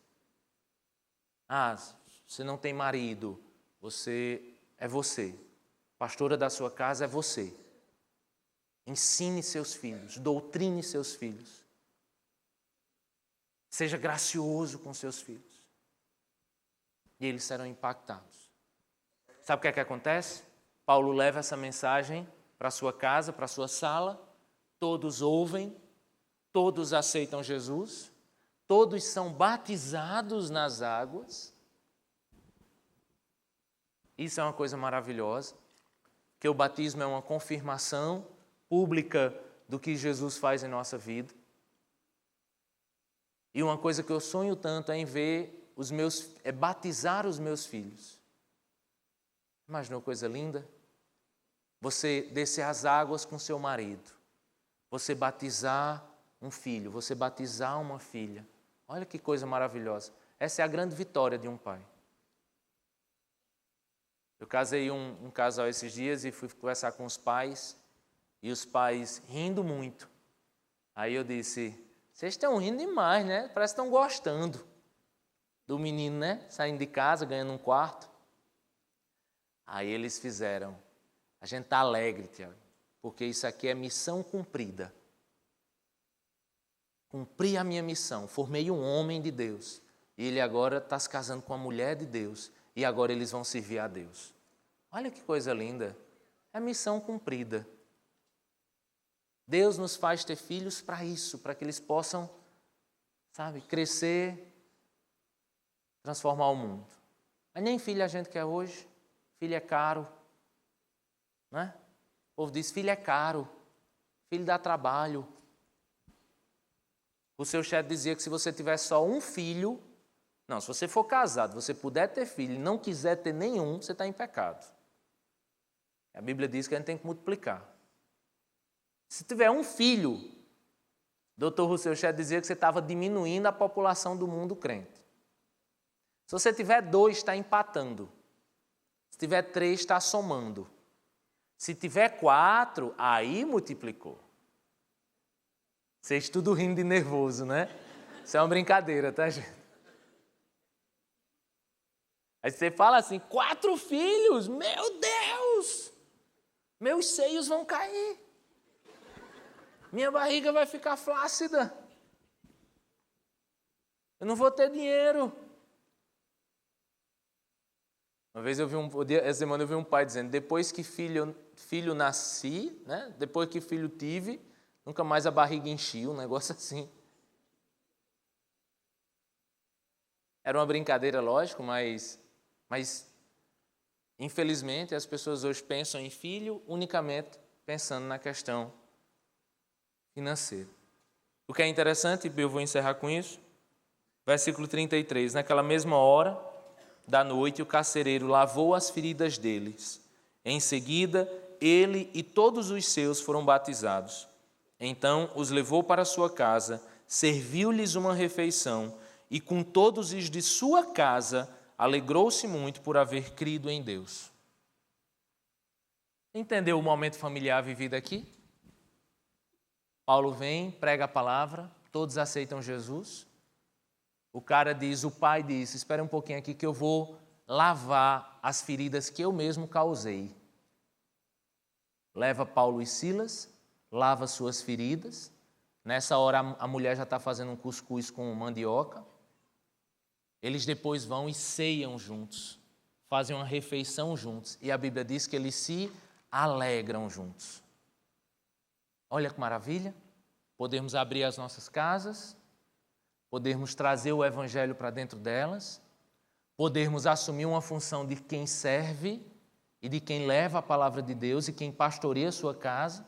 Ah, você não tem marido, você é você. Pastora da sua casa é você. Ensine seus filhos, doutrine seus filhos. Seja gracioso com seus filhos. E eles serão impactados. Sabe o que é que acontece? Paulo leva essa mensagem para a sua casa, para a sua sala. Todos ouvem, todos aceitam Jesus, todos são batizados nas águas. Isso é uma coisa maravilhosa, que o batismo é uma confirmação pública do que Jesus faz em nossa vida. E uma coisa que eu sonho tanto é em ver batizar os meus filhos. Imaginou coisa linda? Você descer as águas com seu marido, você batizar um filho, você batizar uma filha. Olha que coisa maravilhosa. Essa é a grande vitória de um pai. Eu casei um casal esses dias e fui conversar com os pais, e os pais rindo muito. Aí eu disse, vocês estão rindo demais, né? Parece que estão gostando do menino, né? Saindo de casa, ganhando um quarto. Aí eles fizeram, a gente está alegre, Tiago, porque isso aqui é missão cumprida. Cumpri a minha missão, formei um homem de Deus. E ele agora está se casando com a mulher de Deus. E agora eles vão servir a Deus. Olha que coisa linda. É missão cumprida. Deus nos faz ter filhos para isso, para que eles possam, sabe, crescer, transformar o mundo. Mas nem filho a gente quer hoje. Filho é caro. Né? O povo diz, filho é caro. Filho dá trabalho. O seu chefe dizia que se você tiver só um filho, não, se você for casado, você puder ter filho e não quiser ter nenhum, você está em pecado. A Bíblia diz que a gente tem que multiplicar. Se tiver um filho, Dr. Rousseau Chet dizia que você estava diminuindo a população do mundo crente. Se você tiver 2, está empatando. Se tiver 3, está somando. Se tiver 4, aí multiplicou. Vocês tudo rindo de nervoso, né? Isso é uma brincadeira, tá, gente? Aí você fala assim, 4 filhos? Meu Deus! Meus seios vão cair. Minha barriga vai ficar flácida. Eu não vou ter dinheiro. Uma vez essa semana eu vi um pai dizendo, depois que filho nasci, né? Depois que filho tive, nunca mais a barriga enchia, um negócio assim. Era uma brincadeira, lógico, mas infelizmente as pessoas hoje pensam em filho unicamente pensando na questão financeira. O que é interessante, e eu vou encerrar com isso, versículo 33, naquela mesma hora da noite o carcereiro lavou as feridas deles Em seguida, ele e todos os seus foram batizados. Então os levou para sua casa, serviu-lhes uma refeição e com todos os de sua casa alegrou-se muito por haver crido em Deus. Entendeu o momento familiar vivido aqui? Paulo vem, prega a palavra, todos aceitam Jesus. O cara diz, o pai diz, espera um pouquinho aqui que eu vou lavar as feridas que eu mesmo causei. Leva Paulo e Silas, lava suas feridas. Nessa hora a mulher já está fazendo um cuscuz com mandioca. Eles depois vão e ceiam juntos, fazem uma refeição juntos. E a Bíblia diz que eles se alegram juntos. Olha que maravilha, podermos abrir as nossas casas, podermos trazer o Evangelho para dentro delas, podermos assumir uma função de quem serve e de quem leva a palavra de Deus e quem pastoreia a sua casa,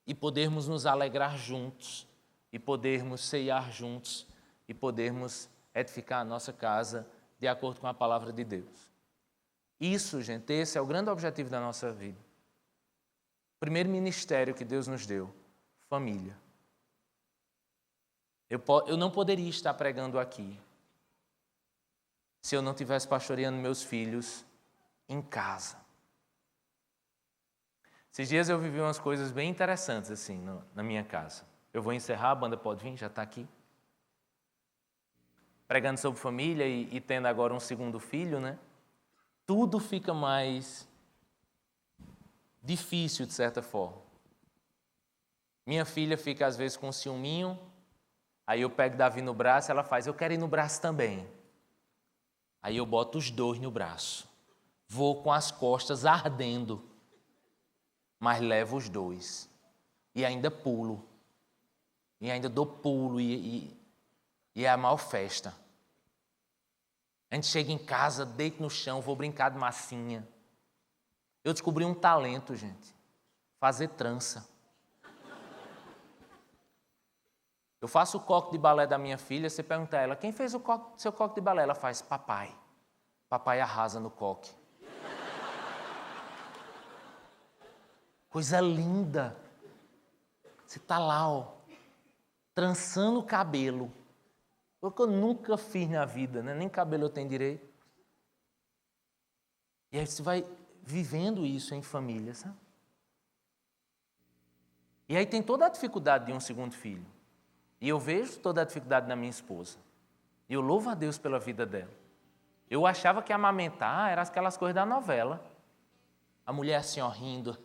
e podermos nos alegrar juntos, e podermos ceiar juntos, e podermos edificar a nossa casa de acordo com a palavra de Deus. Isso, gente, esse é o grande objetivo da nossa vida. O primeiro ministério que Deus nos deu, família. Eu não poderia estar pregando aqui se eu não estivesse pastoreando meus filhos em casa. Esses dias eu vivi umas coisas bem interessantes assim na minha casa. Eu vou encerrar, a banda pode vir, já está aqui. Pregando sobre família e tendo agora um segundo filho, né? Tudo fica mais difícil, de certa forma. Minha filha fica, às vezes, com um ciúminho, aí eu pego Davi no braço, ela faz, eu quero ir no braço também. Aí eu boto os dois no braço. Vou com as costas ardendo, mas levo os dois. E ainda pulo. E ainda dou pulo e é a maior festa. A gente chega em casa, deito no chão, vou brincar de massinha. Eu descobri um talento, gente. Fazer trança. Eu faço o coque de balé da minha filha, você pergunta a ela, quem fez o seu coque de balé? Ela faz, papai. Papai arrasa no coque. Coisa linda. Você está lá, ó, trançando o cabelo. O que eu nunca fiz na vida, né? Nem cabelo eu tenho direito. E aí você vai vivendo isso em família, sabe? E aí tem toda a dificuldade de um segundo filho. E eu vejo toda a dificuldade na minha esposa. E eu louvo a Deus pela vida dela. Eu achava que amamentar era aquelas coisas da novela. A mulher assim, ó, rindo.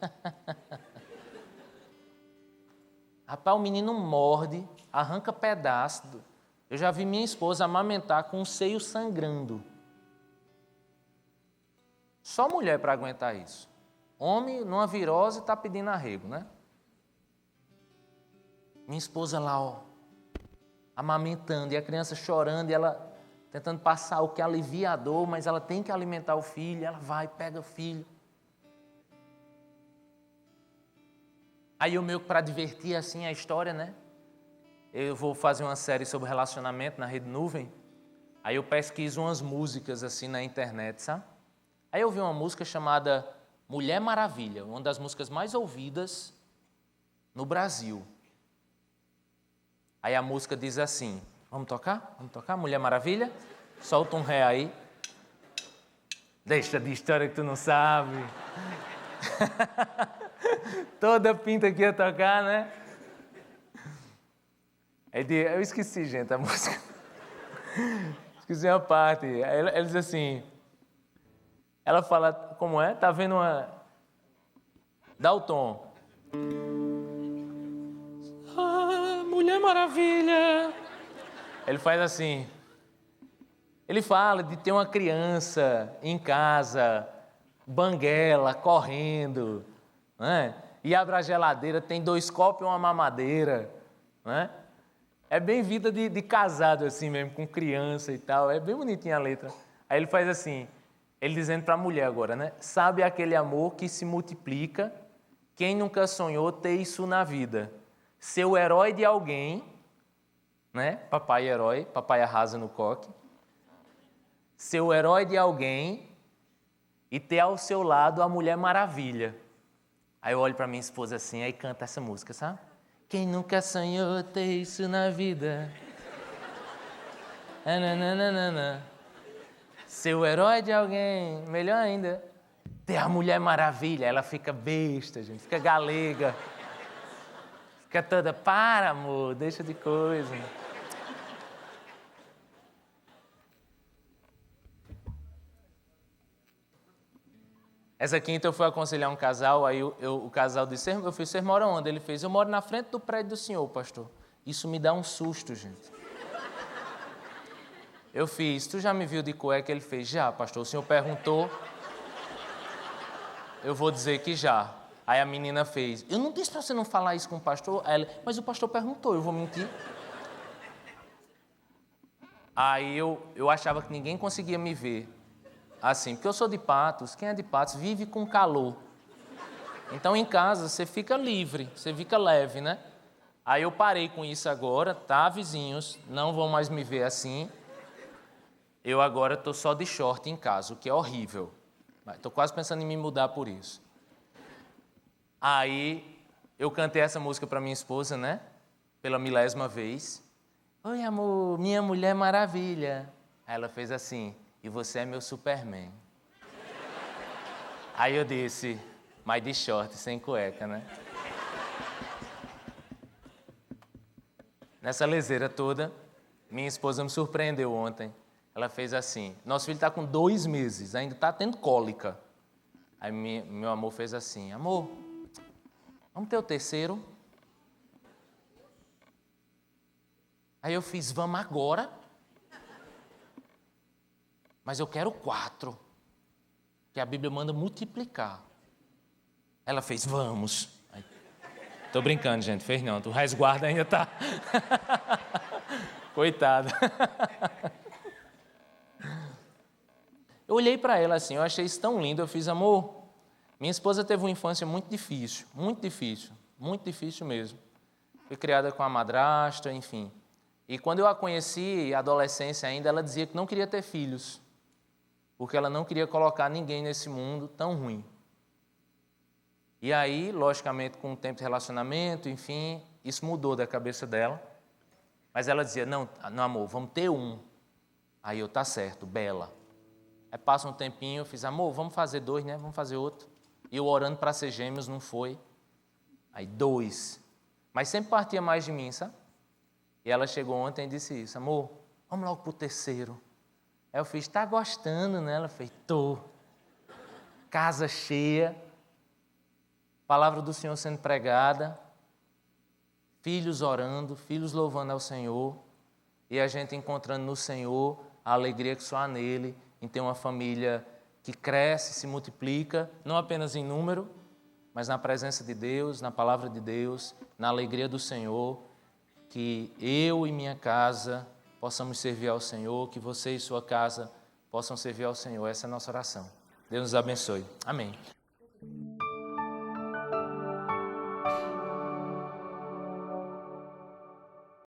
Rapaz, o menino morde, arranca pedaço. Eu já vi minha esposa amamentar com o seio sangrando. Só mulher para aguentar isso. Homem, numa virose, está pedindo arrego, né? Minha esposa lá, ó, amamentando, e a criança chorando, e ela tentando passar o que alivia a dor, mas ela tem que alimentar o filho, ela vai, pega o filho. Aí eu meio que para divertir assim a história, né? Eu vou fazer uma série sobre relacionamento na Rede Nuvem, aí eu pesquiso umas músicas assim na internet, sabe? Aí eu vi uma música chamada Mulher Maravilha, uma das músicas mais ouvidas no Brasil. Aí a música diz assim, vamos tocar? Vamos tocar? Mulher Maravilha? Solta um ré aí. Deixa de história que tu não sabe. Toda pinta que ia tocar, né? Eu esqueci, gente, a música. Esqueci uma parte. Ela diz assim, ela fala, como é? Tá vendo uma... Dá o tom. Ah, Mulher Maravilha. Ele faz assim. Ele fala de ter uma criança em casa, banguela, correndo, né? E abre a geladeira, tem 2 copos e uma mamadeira, né? É bem vida de casado assim mesmo, com criança e tal. É bem bonitinha a letra. Aí ele faz assim, ele dizendo para a mulher agora, né? Sabe aquele amor que se multiplica? Quem nunca sonhou ter isso na vida? Ser o herói de alguém, né? Papai herói, papai arrasa no coque. Ser o herói de alguém e ter ao seu lado a Mulher Maravilha. Aí eu olho para minha esposa assim, aí canta essa música, sabe? Quem nunca sonhou ter isso na vida? Nananana. Ser o herói de alguém, melhor ainda, ter a Mulher Maravilha. Ela fica besta, gente, fica galega. Fica toda, para amor, deixa de coisa. Essa quinta eu fui aconselhar um casal, aí o casal disse, eu fiz, vocês moram onde? Ele fez, eu moro na frente do prédio do senhor, pastor. Isso me dá um susto, gente. Eu fiz, tu já me viu de cueca? Ele fez, já, pastor, o senhor perguntou, eu vou dizer que já. Aí a menina fez, eu não disse para você não falar isso com o pastor? Aí ela, mas o pastor perguntou, eu vou mentir? Aí eu achava que ninguém conseguia me ver. Assim, porque eu sou de Patos, quem é de Patos vive com calor. Então, em casa, você fica livre, você fica leve, né? Aí eu parei com isso agora, tá, vizinhos? Não vão mais me ver assim. Eu agora estou só de short em casa, o que é horrível. Estou quase pensando em me mudar por isso. Aí, eu cantei essa música para minha esposa, né? Pela 1000ª vez. Oi, amor, minha Mulher Maravilha. Aí ela fez assim... E você é meu Superman. Aí eu disse, mas de short, sem cueca, né? Nessa leseira toda, minha esposa me surpreendeu ontem. Ela fez assim, nosso filho está com 2 meses, ainda está tendo cólica. Aí meu amor fez assim, amor, vamos ter o terceiro? Aí eu fiz, vamos agora? Mas eu quero 4, que a Bíblia manda multiplicar. Ela fez, vamos. Estou brincando, gente, fez não, o resguardo ainda está. Coitada. Eu olhei para ela assim, eu achei isso tão lindo, eu fiz, amor, minha esposa teve uma infância muito difícil mesmo. Fui criada com a madrasta, enfim. E quando eu a conheci, adolescência ainda, ela dizia que não queria ter filhos. Porque ela não queria colocar ninguém nesse mundo tão ruim. E aí, logicamente, com o tempo de relacionamento, enfim, isso mudou da cabeça dela. Mas ela dizia, não amor, vamos ter um. Aí eu, tá certo, bela. Aí passa um tempinho, eu fiz, amor, vamos fazer 2, né? Vamos fazer outro. E eu orando para ser gêmeos, não foi. Aí 2. Mas sempre partia mais de mim, sabe? E ela chegou ontem e disse isso, amor, vamos logo para o terceiro. Aí eu fiz, tá gostando, né? Ela fez, tô. Casa cheia, palavra do Senhor sendo pregada, filhos orando, filhos louvando ao Senhor, e a gente encontrando no Senhor a alegria que só há nele, em ter uma família que cresce, se multiplica, não apenas em número, mas na presença de Deus, na palavra de Deus, na alegria do Senhor, que eu e minha casa possamos servir ao Senhor, que você e sua casa possam servir ao Senhor. Essa é a nossa oração. Deus nos abençoe. Amém.